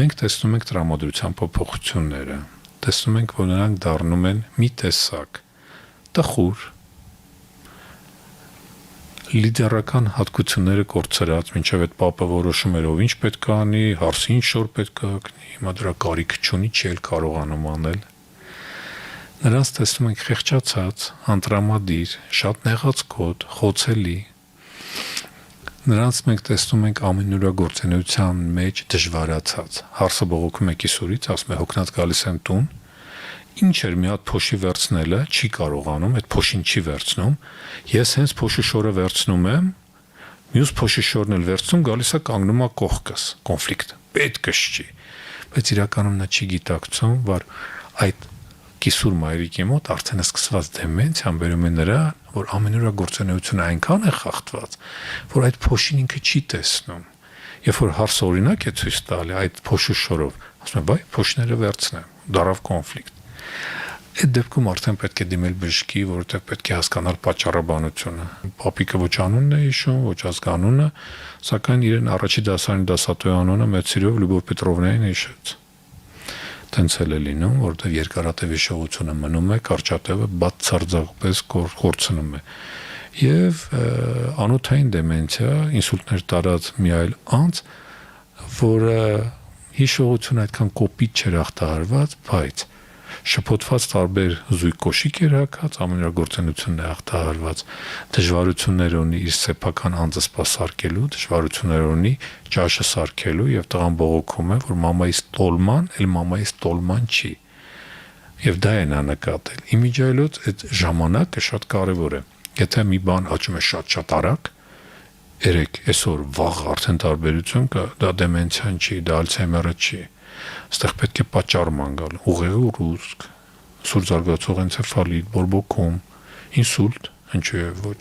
Մենք տեսնում ենք տրամադրության փոփոխությունները, տեսնում ենք, որ նրանք դառնում են մի տեսակ տխուր, լիդերական հատկությունները կորցրած, մինչև այդ պապը որոշում էր, ով ինչ պետք է անի, հարսի ինչ շոր պետք է կնի, հիմա դրա կարիք չունի, չի էլ կարողանում անել։ Նրանց տեսնում ենք խեղճացած, անտրամադիր, շատ նեղած կոդ, խոցելի։ Նրանց մենք տեսնում ենք ամենուրագործունեության մեջ դժվարացած։ Հարսը բողոքում է կիսուրից, ասում է հոգնած գալիս եմ տուն, ինչ էր մի հատ փոշի վերցնելը, չի կարողանում, այդ փոշին չի վերցնում, ես հենց փոշի շորը վերցնում եմ, մյուս փոշի շորն էլ վերցնում, գալիս է կանգնում է կողքս, կոնֆլիկտ, պետք չի, բայց իրականում նա չի գիտակցում, որ այդ կիսուր մայրիկի մոտ արդեն է սկսված դեմենցիան բերում է նրա, որ ամենուրագործունեությունը այնքան է խախտված, որ այդ փոշին ինքը չի տեսնում։ Երբ որ հարս օրինակ է ցույց տալի այդ փոշու շորով, ասում է, բայ փոշները վերցնեմ, դարավ կոնֆլիկտ։ Այդ դեպքում արդեն պետք է դիմել բժշկի, որովհետև պետք է հասկանալ պատճառաբանությունը։ Պապիկը ոչ անունն է հիշում, ոչ ազգանունը, սակայն իրեն առաջի դասարանի դասատուի անունը մեծ սիրով Լյուբով Պետրովնային հիշեց։ Տենց էլ է լինում, որովհետև երկարատև հիշողությունը մնում է, կարճատևը բացարձակապես կորցնում է։ Եվ անոթային դեմենցիա, ինսուլտներ տարած մի այլ անձ, որը հիշողությունը այդքան կոպիտ չէր ախտահարված, բայց շփոթված տարբեր զույգ կոշիկ էր հագած, ամենագործունությունն է ախտահարված, դժվարություններ ունի իր սեփական անձը սպասարկելու, դժվարություններ ունի ճաշը սարքելու եւ տղան բողոքում է, որ մամայիս տոլման, էլ մամայիս տոլման չի։ Եվ դա է նա նկատել։ Իմիջիայլոց այդ ժամանակը շատ կարեւոր է։ Եթե մի բան աճում է շատ արագ, երեք, այսօր, վաղ արդեն տարբերություն կա, դա դեմենցիան չի, դա ալցհեյմերը չի։ Այստեղ պետք է պատճառման գալ, ուղեղի ուռուցք, սուր զարգացող էնցեֆալիտ, բորբոքում, ինսուլտ, ինչու՞ ոչ։